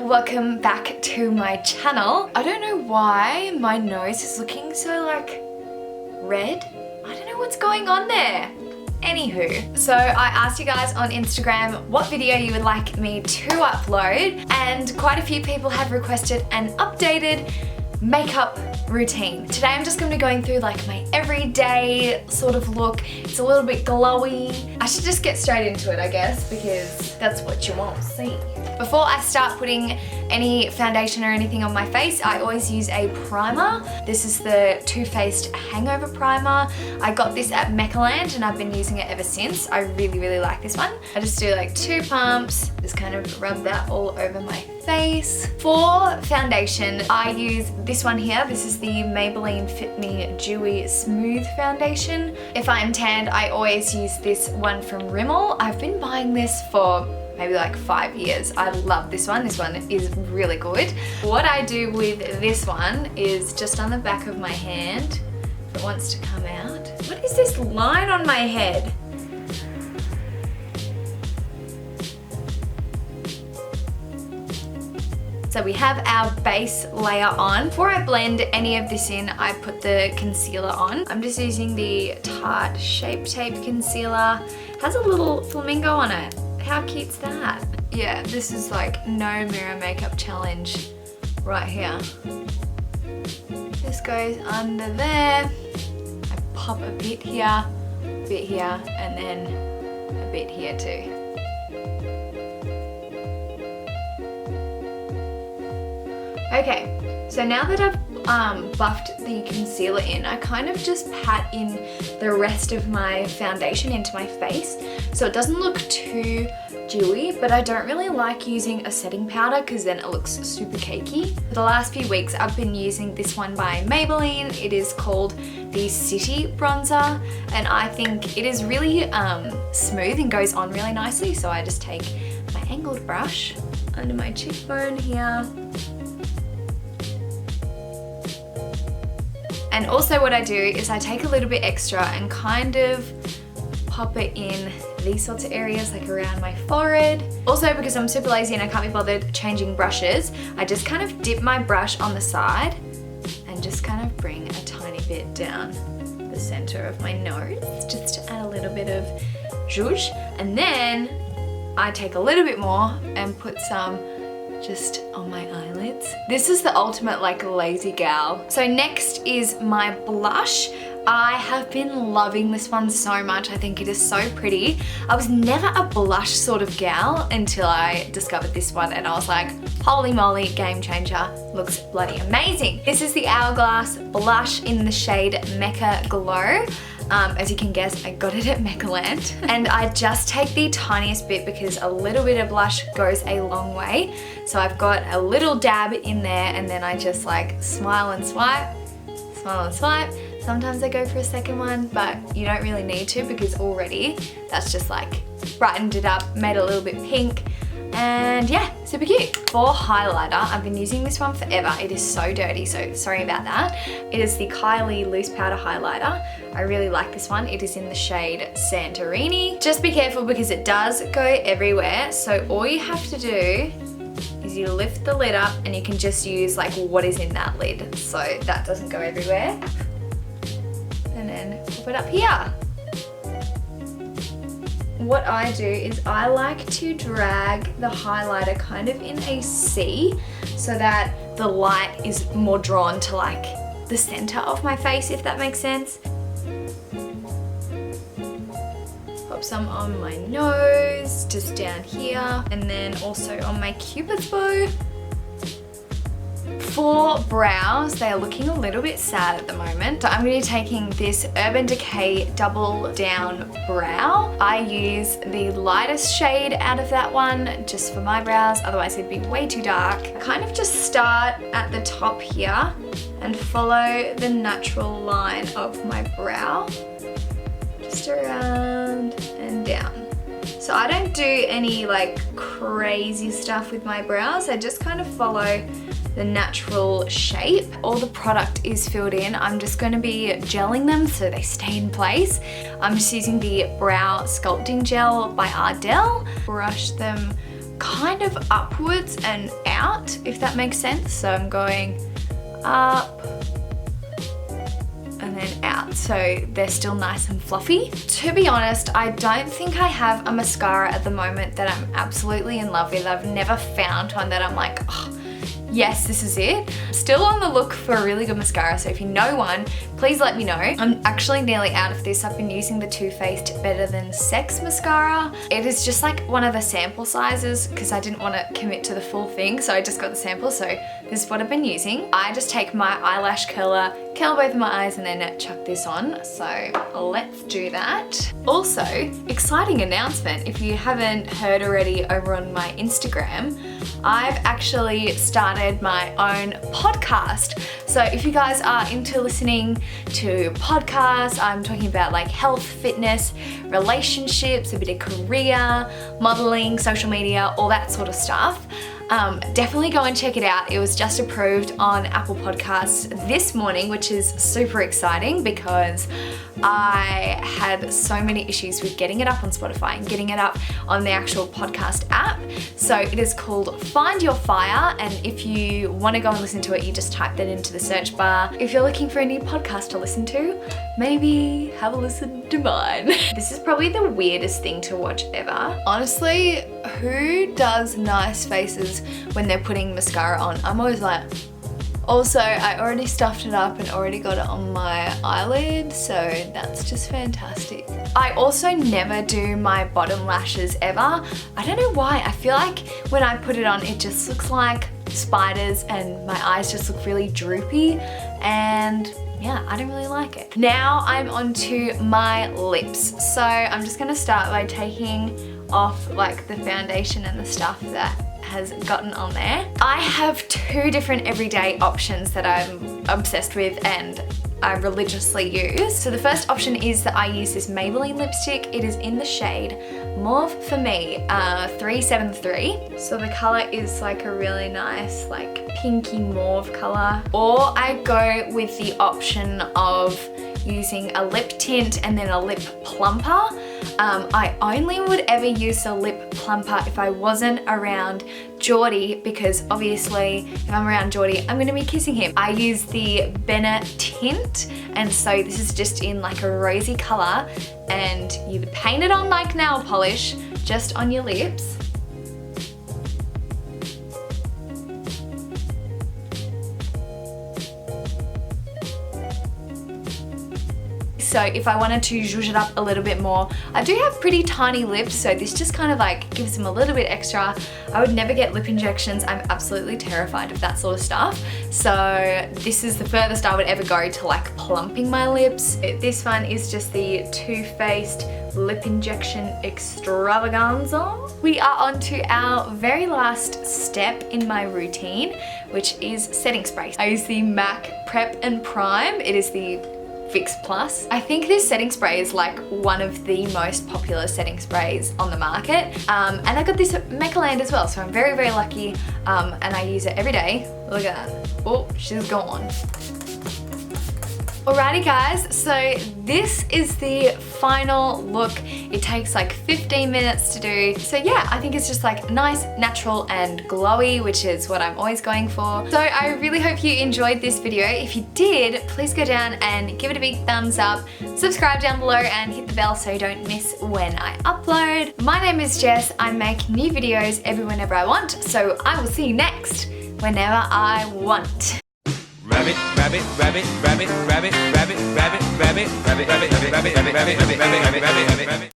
Welcome back to my channel. I don't know why my nose is looking so like red. I don't know what's going on there. Anywho, so I asked you guys on Instagram what video you would like me to upload, and quite a few people have requested an updated makeup routine. Today I'm just going to be going through like my everyday sort of look. It's a little bit glowy. I should just get straight into it, I guess, because that's what you want to see. Before I start putting any foundation or anything on my face, I always use a primer. This is the Too Faced Hangover Primer. I got this at Meccaland and I've been using it ever since. I really like this one. I just do like 2 pumps, just kind of rub that all over my face. For foundation, I use this one here. This is the Maybelline Fit Me Dewy Smooth Foundation. If I'm tanned, I always use this one from Rimmel. I've been buying this for maybe like 5 years. I love this one. This one is really good. What I do with this one is just on the back of my hand, if it wants to come out. What is this line on my head? So we have our base layer on. Before I blend any of this in, I put the concealer on. I'm just using the Tarte Shape Tape Concealer. It has a little flamingo on it. How cute's that? Yeah, this is like no mirror makeup challenge right here. This goes under there. I pop a bit here, and then a bit here too. Okay, so now that I've buffed the concealer in, I kind of just pat in the rest of my foundation into my face so it doesn't look too dewy, but I don't really like using a setting powder because then it looks super cakey. For the last few weeks I've been using this one by Maybelline. It is called the City Bronzer and I think it is really smooth and goes on really nicely, so I just take my angled brush under my cheekbone here. And also what I do is I take a little bit extra and kind of pop it in these sorts of areas, like around my forehead. Also, because I'm super lazy and I can't be bothered changing brushes, I just kind of dip my brush on the side and just kind of bring a tiny bit down the center of my nose, just to add a little bit of zhuzh. And then I take a little bit more and put some just on my eyelids. This is the ultimate like lazy gal. So next is my blush. I have been loving this one so much. I think it is so pretty. I was never a blush sort of gal until I discovered this one and I was like, holy moly, game changer. Looks bloody amazing. This is the Hourglass blush in the shade Mecca Glow. As you can guess, I got it at Meccaland. And I just take the tiniest bit because a little bit of blush goes a long way. So I've got a little dab in there and then I just like smile and swipe, smile and swipe. Sometimes I go for a second one, but you don't really need to because already that's just like brightened it up, made it a little bit pink. And yeah, super cute. For highlighter, I've been using this one forever. It is so dirty, so sorry about that. It is the Kylie Loose Powder Highlighter. I really like this one. It is in the shade Santorini. Just be careful because it does go everywhere. So all you have to do is you lift the lid up and you can just use like what is in that lid so that doesn't go everywhere. And then pop it up here. What I do is I like to drag the highlighter kind of in a C so that the light is more drawn to like the center of my face, if that makes sense. Pop some on my nose, just down here, and then also on my cupid's bow. For brows, they are looking a little bit sad at the moment. So I'm going to be taking this Urban Decay Double Down Brow. I use the lightest shade out of that one just for my brows, otherwise it'd be way too dark. I kind of just start at the top here and follow the natural line of my brow. Just around and down. do any like crazy stuff with my brows. I just kind of follow the natural shape. All the product is filled in. I'm just going to be gelling them so they stay in place. I'm just using the brow sculpting gel by Ardell. Brush them kind of upwards and out, if that makes sense. So I'm going up and then out, so they're still nice and fluffy. To be honest, I don't think I have a mascara at the moment that I'm absolutely in love with. I've never found one that I'm like, oh, yes, this is it. Still on the look for a really good mascara, so if you know one, please let me know. I'm actually nearly out of this. I've been using the Too Faced Better Than Sex mascara. It is just like one of the sample sizes because I didn't want to commit to the full thing, so I just got the sample, so this is what I've been using. I just take my eyelash curler, curl both of my eyes, and then chuck this on, so let's do that. Also, exciting announcement, if you haven't heard already over on my Instagram, I've actually started my own podcast. So if you guys are into listening to podcasts, I'm talking about like health, fitness, relationships, a bit of career, modeling, social media, all that sort of stuff. Definitely go and check it out. It was just approved on Apple Podcasts this morning, which is super exciting because I had so many issues with getting it up on Spotify and getting it up on the actual podcast app. So it is called Find Your Fire, and if you want to go and listen to it, you just type that into the search bar. If you're looking for a new podcast to listen to, maybe have a listen to mine. This is probably the weirdest thing to watch ever. Honestly, who does nice faces when they're putting mascara on? I'm always like, also, I already stuffed it up and already got it on my eyelid, so that's just fantastic. I also never do my bottom lashes ever. I don't know why. I feel like when I put it on, it just looks like spiders and my eyes just look really droopy, and yeah, I don't really like it. Now I'm onto my lips. So I'm just gonna start by taking off like the foundation and the stuff that has gotten on there. I have two different everyday options that I'm obsessed with and I religiously use. So the first option is that I use this Maybelline lipstick. It is in the shade Mauve for Me, 373. So the color is like a really nice like pinky mauve color. Or I go with the option of using a lip tint and then a lip plumper. I only would ever use a lip plumper if I wasn't around Geordie, because obviously if I'm around Geordie, I'm gonna be kissing him. I use the Bennett tint, and so this is just in like a rosy color, and you paint it on like nail polish just on your lips. So if I wanted to zhuzh it up a little bit more, I do have pretty tiny lips, so this just kind of like gives them a little bit extra. I would never get lip injections. I'm absolutely terrified of that sort of stuff. So this is the furthest I would ever go to like plumping my lips. This one is just the Too Faced Lip Injection Extravaganza. We are on to our very last step in my routine, which is setting spray. I use the MAC Prep and Prime. It is the Fix Plus. I think this setting spray is like one of the most popular setting sprays on the market. And I got this at Meccaland as well, so I'm very, very lucky. And I use it every day. Look at that. Oh, she's gone. Alrighty guys, so this is the final look. It takes like 15 minutes to do. So yeah, I think it's just like nice, natural and glowy, which is what I'm always going for. So I really hope you enjoyed this video. If you did, please go down and give it a big thumbs up, subscribe down below and hit the bell so you don't miss when I upload. My name is Jess. I make new videos every whenever I want, so I will see you next whenever I want. Rabbit, rabbit, rabbit, rabbit, rabbit, rabbit, rabbit, rabbit, rabbit, rabbit, rabbit, rabbit, rabbit, rabbit, rabbit, rabbit, rabbit, rabbit.